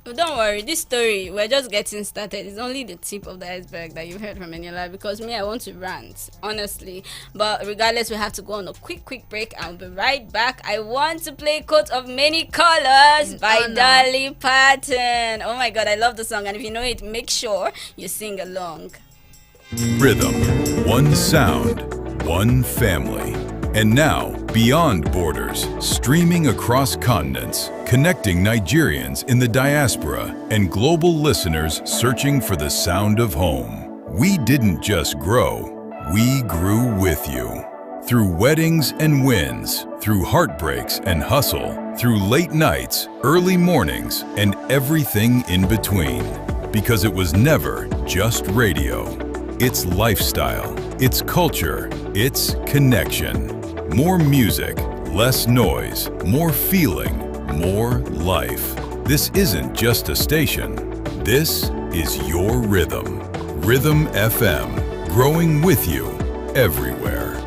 Don't worry, this story, we're just getting started. It's only the tip of the iceberg that you've heard from Eniola, because me, I want to rant, honestly. But regardless, we have to go on a quick break. I'll be right back. I want to play Coat of Many Colors by Dolly Parton. Oh my god, I love the song, and if you know it, make sure you sing along. Rhythm, one sound, one family. And now, beyond borders, streaming across continents, connecting Nigerians in the diaspora and global listeners searching for the sound of home. We didn't just grow, we grew with you. Through weddings and wins, through heartbreaks and hustle, through late nights, early mornings, and everything in between. Because it was never just radio. It's lifestyle, it's culture, it's connection. More music, less noise, more feeling, more life. This isn't just a station. This is your rhythm. Rhythm FM, growing with you everywhere.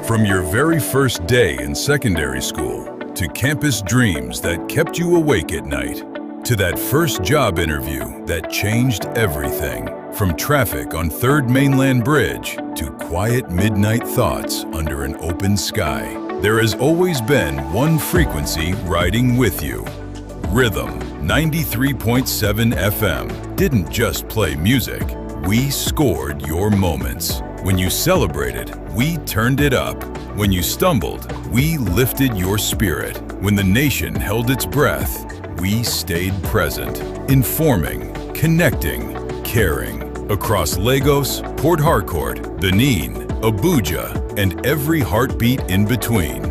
From your very first day in secondary school to campus dreams that kept you awake at night, to that first job interview that changed everything. From traffic on 3rd Mainland Bridge to quiet midnight thoughts under an open sky, there has always been one frequency riding with you. Rhythm 93.7 FM didn't just play music, we scored your moments. When you celebrated, we turned it up. When you stumbled, we lifted your spirit. When the nation held its breath, we stayed present, informing, connecting, caring. Across Lagos, Port Harcourt, Benin, Abuja, and every heartbeat in between.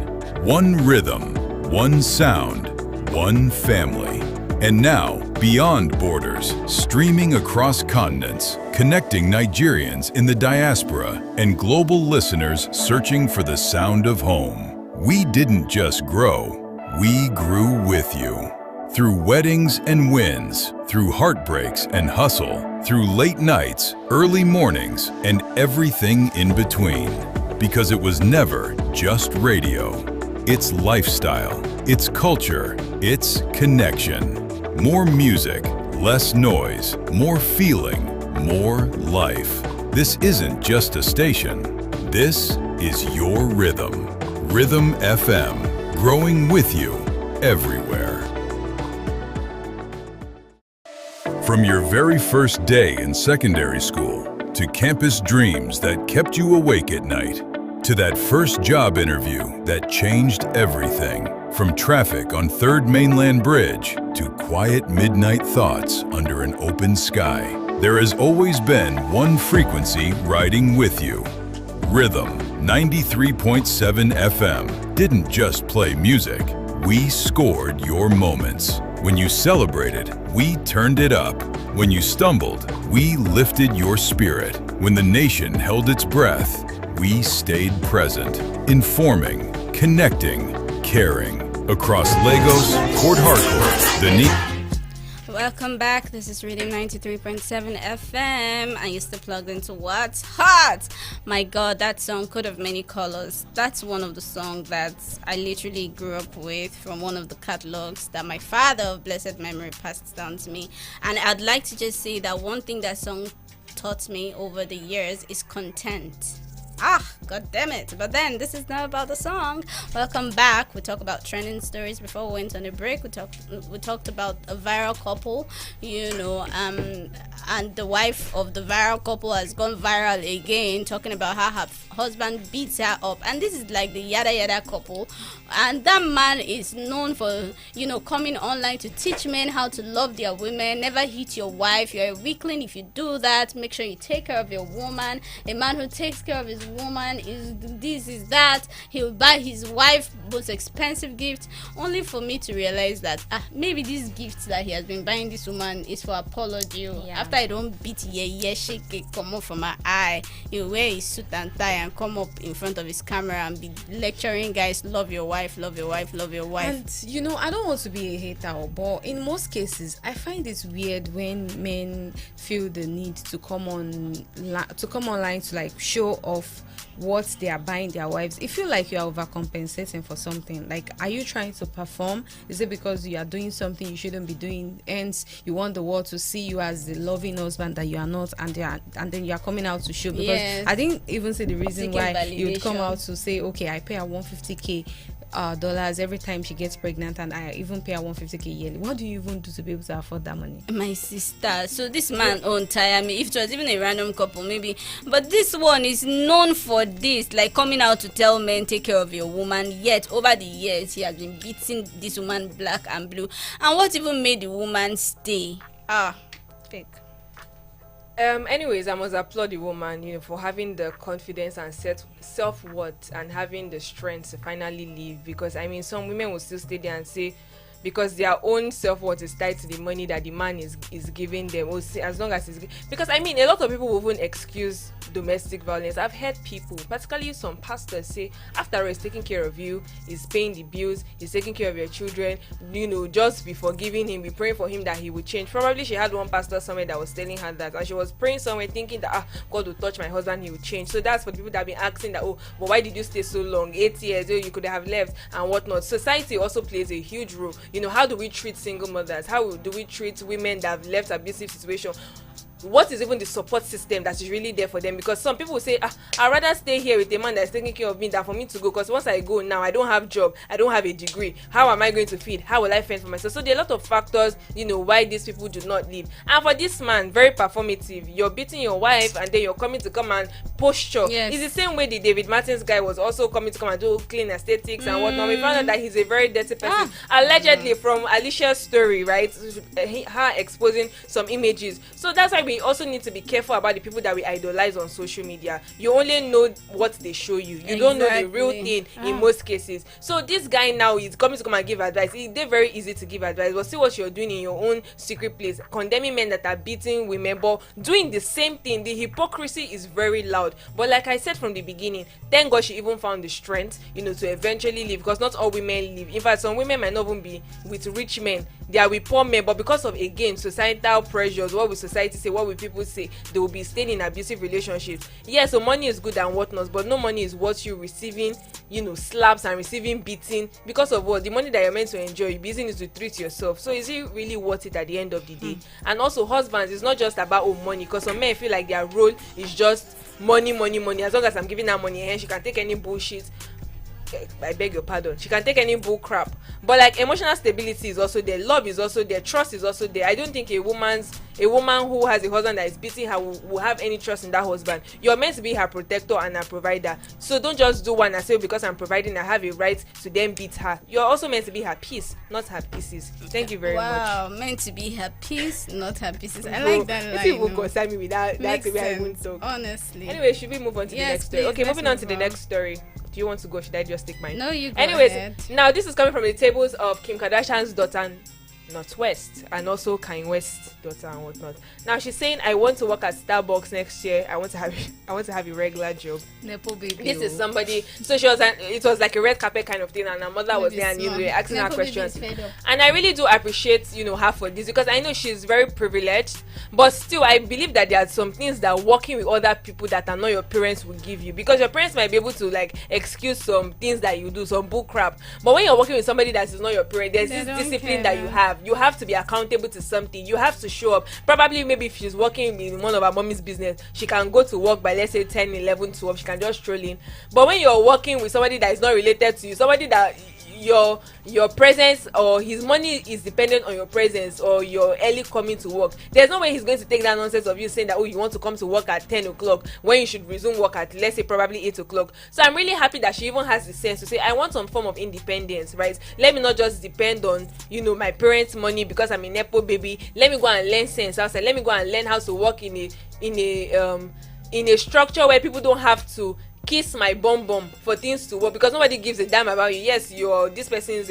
One rhythm, one sound, one family. And now, beyond borders, streaming across continents, connecting Nigerians in the diaspora and global listeners searching for the sound of home. We didn't just grow, we grew with you. Through weddings and wins, through heartbreaks and hustle, through late nights, early mornings, and everything in between. Because it was never just radio. It's lifestyle, it's culture, it's connection. More music, less noise, more feeling, more life. This isn't just a station. This is your rhythm. Rhythm FM, growing with you everywhere. From your very first day in secondary school to campus dreams that kept you awake at night, to that first job interview that changed everything. From traffic on 3rd Mainland Bridge to quiet midnight thoughts under an open sky, there has always been one frequency riding with you. Rhythm 93.7 FM didn't just play music, we scored your moments. When you celebrated, we turned it up. When you stumbled, we lifted your spirit. When the nation held its breath, we stayed present, informing, connecting, caring. Across Lagos, Port Harcourt, Benin. Welcome back. This is Reading 93.7 FM. I used to plug into What's Hot. My god, that song, Coat of Many Colors. That's one of the songs that I literally grew up with from one of the catalogs that my father of blessed memory passed down to me. And I'd like to just say that one thing that song taught me over the years is content. God damn it. But then this is not about the song. Welcome back. We talked about trending stories before we went on a break. We talked about a viral couple, and the wife of the viral couple has gone viral again, talking about how her husband beats her up. And this is like the yada yada couple. And that man is known for, coming online to teach men how to love their women. Never hit your wife. You're a weakling if you do that. Make sure you take care of your woman. A man who takes care of his woman man is this, is that. He'll buy his wife most expensive gifts, only for me to realize that maybe this gift that he has been buying this woman is for apology. After I don't beat shake it come up from my eye, he'll wear his suit and tie and come up in front of his camera and be lecturing guys, love your wife, love your wife, love your wife. And I don't want to be a hater, but in most cases I find it weird when men feel the need to come online to like show off what they are buying their wives. It feel like you are overcompensating for something. Like, are you trying to perform? Is it because you are doing something you shouldn't be doing, hence you want the world to see you as the loving husband that you are not, and then you are coming out to show? Because I didn't even see the reason why you would come out to say, okay, I pay her 150k dollars every time she gets pregnant, and I even pay her 150k yearly. What do you even do to be able to afford that money? My sister, so this man won't tire me. If it was even a random couple, maybe, but this one is known for this, like coming out to tell men take care of your woman. Yet over the years he has been beating this woman black and blue. And what even made the woman stay? Fake. Anyways, I must applaud the woman, for having the confidence and self-worth and having the strength to finally leave. Because some women will still stay there and say, because their own self-worth is tied to the money that the man is giving them, or as long as it's, because a lot of people will even excuse domestic violence. I've heard people, particularly some pastors, say, after all, he's taking care of you, he's paying the bills, he's taking care of your children, just be forgiving him, be praying for him that he will change. Probably she had one pastor somewhere that was telling her that, and she was praying somewhere thinking that God will touch my husband, he will change. So that's for the people that have been asking that, but why did you stay so long, 8 years, you could have left and whatnot. Society also plays a huge role. How do we treat single mothers? How do we treat women that have left abusive situations? What is even the support system that is really there for them? Because some people will say, I'd rather stay here with a man that's taking care of me than for me to go, because once I go now, I don't have job, I don't have a degree. How am I going to feed? How will I fend for myself? So there are a lot of factors, why these people do not leave. And for this man, very performative. You're beating your wife and then you're coming to come and posture. Yes. It's the same way the David Martins guy was also coming to come and do clean aesthetics and whatnot. We found out that he's a very dirty person. Allegedly, from Alicia's story, right? Her exposing some images. So that's why we also need to be careful about the people that we idolize on social media. You only know what they show you. You don't know the real thing in most cases. So this guy now is coming to come and give advice. It's very easy to give advice, but see what you're doing in your own secret place, condemning men that are beating women, but doing the same thing. The hypocrisy is very loud. But like I said from the beginning, thank God she even found the strength, to eventually leave, because not all women leave. In fact, some women might not even be with rich men. They are with poor men, but because of, again, societal pressures, what will society say, what will people say, they will be staying in abusive relationships. Yeah, so money is good and whatnot, but no money is worth you receiving, slaps and receiving beating because of what? The money that you're meant to enjoy, you're using it to treat yourself. So is it really worth it at the end of the day? And also, husbands, it's not just about money, because some men feel like their role is just money. As long as I'm giving her money, and she can take any bullshit. I beg your pardon, she can take any bull crap, but like emotional stability is also there, love is also there, trust is also there. I don't think a woman who has a husband that is beating her will have any trust in that husband. You're meant to be her protector and her provider, so don't just do one and say, because I'm providing, I have a right to then beat her. You're also meant to be her peace, not her pieces. Thank you very much. Wow, meant to be her peace, not her pieces. I like that line. People concern me with that way I won't talk. Honestly. Anyway, should we move on to the next story? Okay, moving on to the next story. Do you want to go? Should I just take mine? No, you go. Anyways, ahead. Now this is coming from the tables of Kim Kardashian's daughter, Northwest, and also Kanye West's daughter and whatnot. Now she's saying, I want to work at Starbucks next year. I want to have a regular job. Nepo baby. This is somebody. So it was like a red carpet kind of thing, and her mother was there, and we were asking her questions. And I really do appreciate, her for this, because I know she's very privileged, but still I believe that there are some things that working with other people that are not your parents will give you, because your parents might be able to like excuse some things that you do, some bull crap. But when you're working with somebody that is not your parent, there's this discipline that you have. You have to be accountable to something. You have to show up. Probably maybe if she's working in one of her mommy's business, she can go to work by, let's say, 10, 11, 12. She can just stroll in. But when you're working with somebody that is not related to you, somebody that your presence or his money is dependent on your presence or your early coming to work, there's no way he's going to take that nonsense of you saying that, you want to come to work at 10 o'clock when you should resume work at, let's say, probably 8 o'clock. So I'm really happy that she even has the sense to say, I want some form of independence, right? Let me not just depend on, my parents' money because I'm a nepo baby. Let me go and learn sense outside. Let me go and learn how to work in a structure where people don't have to kiss my bum bum for things to work, because nobody gives a damn about you. Yes, you're this person's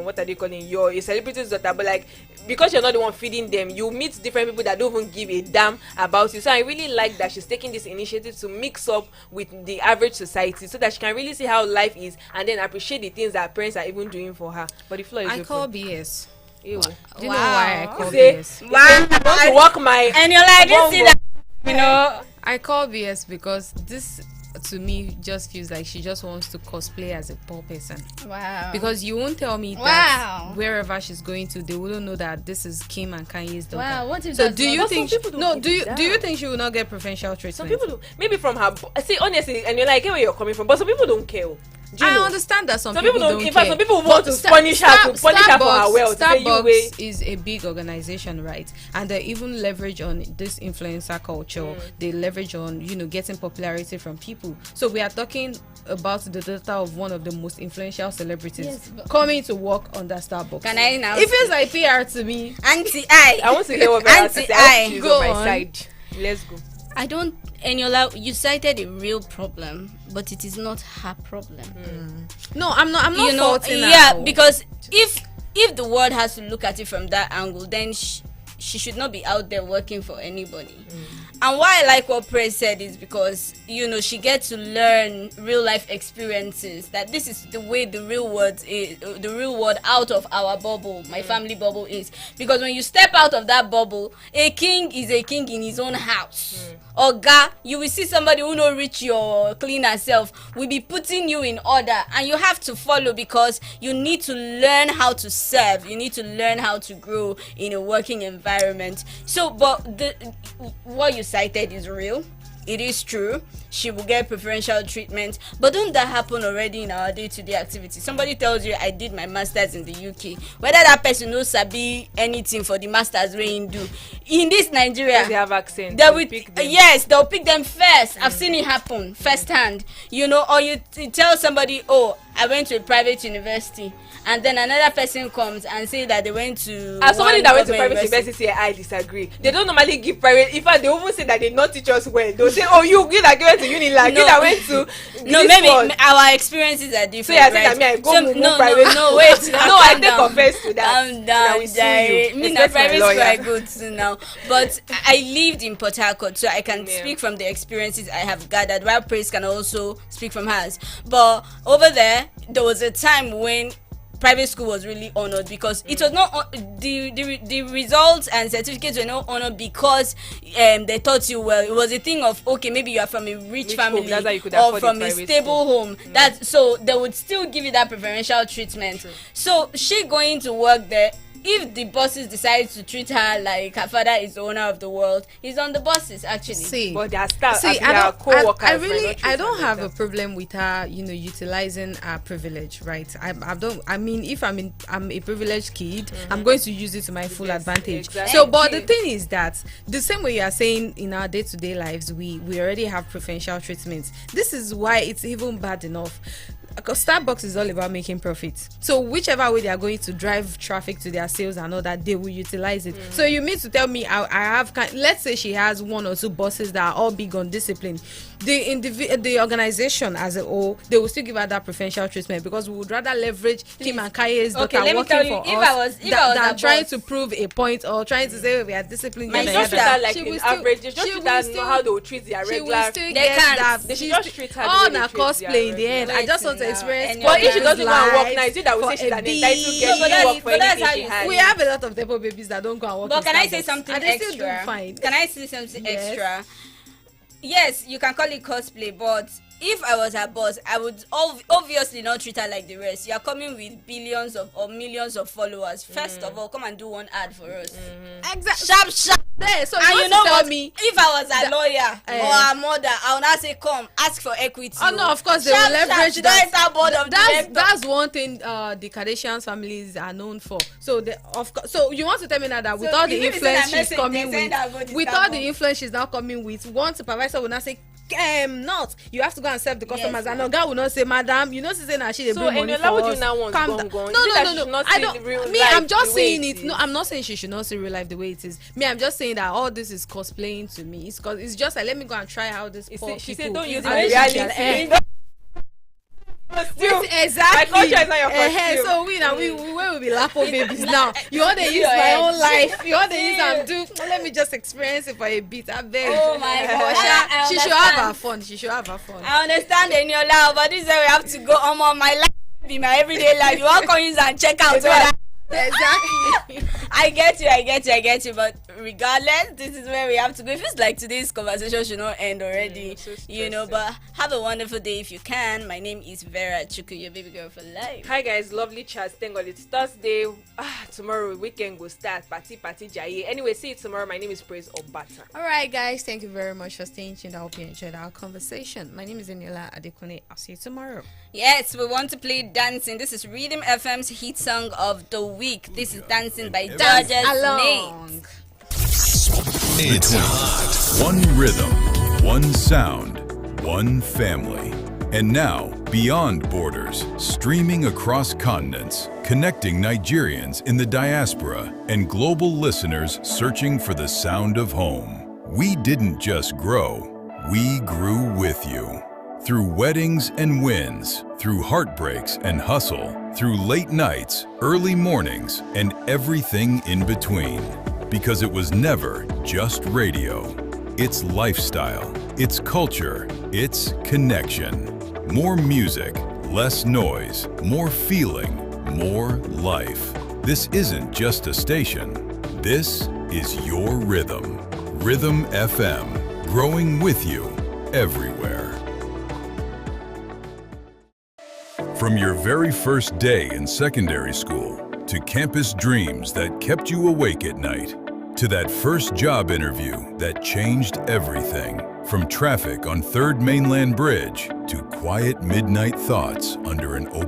what are they calling, you're a celebrity's daughter, but like, because you're not the one feeding them, you meet different people that don't even give a damn about you. So I really like that she's taking this initiative to mix up with the average society, so that she can really see how life is and then appreciate the things that parents are even doing for her. But the floor is I open. call BS. Ew. Do you know why I call Say, BS? wow, I want to walk my And you're like, I didn't see that. You know, I call BS because this, to me, just feels like she just wants to cosplay as a poor person. wow. Because you won't tell me Wow. that wherever she's going to, they wouldn't know that this is Kim and Kanye's daughter. Wow, what if So that's do not- you But think? some people No, don't do you give a do you damn. think she will not get preferential treatment? some people do. Maybe from her see, honestly, and you're like, I get where you're coming from, but some people don't care. Do you I know? understand that some Some people people don't in care. fact, some people want But to punish her for her wealth. Say, you Starbucks wait. is a big organization, right? And they even leverage on this influencer culture. They leverage on, getting popularity from people. So we are talking about the daughter of one of the most influential celebrities Yes, but- coming to work under Starbucks. Can I now? It feels like PR to me. Anti-I. I want to hear what Vera has to say. I hope she's Go on my on. side. Let's go. I don't, Eniola, you cited a real problem, but it is not her problem. No, I'm not faulting her. Yeah, because if the world has to look at it from that angle, then she should not be out there working for anybody. And why I like what Praise said is because she gets to learn real life experiences, that this is the way the real world is, the real world out of our bubble, my family bubble is. Because when you step out of that bubble, a king is a king in his own house. Oga, you will see somebody who no reach your cleaner self, will be putting you in order, and you have to follow, because you need to learn how to serve, you need to learn how to grow in a working environment. So, but what you cited is real. It is true. She will get preferential treatment, but don't that happen already in our day-to-day activity? Somebody tells you, I did my masters in the UK. Whether that person knows sabi anything for the masters wey him do in this Nigeria, They have accent. they will pick them. yes, they'll pick them first. I've seen it happen firsthand. Or you tell somebody, oh, I went to a private university, and then another person comes and say that they went to As somebody one that went to government private university, I disagree. They don't normally give private. In fact, they even say that they not teach us well. They'll say, "Oh, you that went to Unilag, you that went to No, this maybe one." our experiences are So different. you're saying right? that me, I go So, move no, private. no, wait. No, I take offense to that. I'm And I down, will sue you. me na Respect my private lawyer. school I go to now. But I lived in Port Harcourt, so I can Yeah. speak from the experiences I have gathered, while Praise can also speak from hers. But over there was a time when private school was really honored, because it was not the results and certificates were not honored because they taught you well. It was a thing of, okay, maybe you are from a rich family home, that's how you could or afford from a a private stable home. So they would still give you that preferential treatment. True. So she going to work there, if the bosses decide to treat her like her father is the owner of the world, he's on the bosses actually. See, But their staff, See, as their co-workers, I might not really, treat I her don't like have that. a problem with her, utilizing her privilege, right? I don't. I mean, if I'm a privileged kid, I'm going to use it to my full Yes, advantage. exactly. So, but Thank the you. thing is that the same way you are saying in our day-to-day lives, we already have preferential treatments. This is why it's even bad enough. Because Starbucks is all about making profits. So whichever way they are going to drive traffic to their sales and all that, they will utilize it. So you mean to tell me I have, let's say she has one or two bosses that are all big on discipline. The organization as a whole, they will still give her that preferential treatment, because we would rather leverage Kim and Kanye's daughter let me working tell you, for if us I was than a trying boss- to prove a point or trying to say we are disciplined. My They yada, just treat sister, her yada. like She an will still- average. They just she treat will her still- know how they will treat their She will regular. still They get can't. that. They should She's just treat her the all way they na treat their cosplay in the end. regular. I just want to Wait experience. now. But if she doesn't go and work life nights, you that will for say she's a an entitled big- girl. She but didn't work for that's anything how she you- had. We have a lot of Depo babies that don't go and work. But in can I say Starbucks, something and they still extra? do fine. Can I say something Yes. extra? Yes, you can call it cosplay, but if I was her boss, I would obviously not treat her like the rest. You are coming with billions or millions of followers. First of all, come and do one ad for us. Exactly. Sharp. There, so And you want know to tell what? me? If I was a lawyer eh. or a mother, I would not say, come, ask for equity. Oh no, of course they will Sharp, leverage she that. don't enter board of directors. That's one thing the Kardashian families are known for. So of course, so you want to tell me now that with So all is the it influence that she's message coming they send her go with, to with all the Starbucks? influence she's now coming with, one supervisor will not say, not. You have to go and serve the customers, Yes, and Oga will not say, madam, you know, she say now she dey So, bring money Eniola, for what us. you now want Calm gone, down. gone? No, You no, that no, she no. should not I see don't. real Me, life I'm just the way saying it it. No, is. I'm not saying she should not see real life the way it is. Me, I'm just saying that all this is cosplaying to me. It's cause it's just like, let me go and try how this You poor see, she people. said, don't use are my reality. reality. Still, Exactly. My culture is not your costume. So we now we will be lapo babies now. You want to use your my head. own life. You want to use and do. Let me just experience it for a bit. I beg. Oh my God. I She should have understand. her fun. She should have her fun. I understand Eniola, but this is where we have to go on my life be my everyday life. You want to use and check out whether Exactly. I get you. But regardless, this is where we have to go. It feels like today's conversation should not end already, so you know. But have a wonderful day if you can. My name is Vera Chuku, your baby girl for life. Hi guys, lovely chat. Thank God it's Thursday. Tomorrow weekend go start. Party jaye. Anyway, see you tomorrow. My name is Praise Obata. All right, guys. Thank you very much for staying tuned. I hope you enjoyed our conversation. My name is Eniola Adekune. I'll see you tomorrow. Yes, we want to play dancing. This is Rhythm FM's hit song of the week. This is Dancing by Dance Georges Nate. along. It's hot. One rhythm, one sound, one family. And now, beyond borders, streaming across continents, connecting Nigerians in the diaspora and global listeners searching for the sound of home. We didn't just grow, we grew with you. Through weddings and wins, through heartbreaks and hustle, through late nights, early mornings, and everything in between. Because it was never just radio. It's lifestyle, it's culture, it's connection. More music, less noise, more feeling, more life. This isn't just a station. This is your rhythm. Rhythm FM, growing with you everywhere. From your very first day in secondary school, to campus dreams that kept you awake at night, to that first job interview that changed everything. From traffic on 3rd Mainland Bridge to quiet midnight thoughts under an open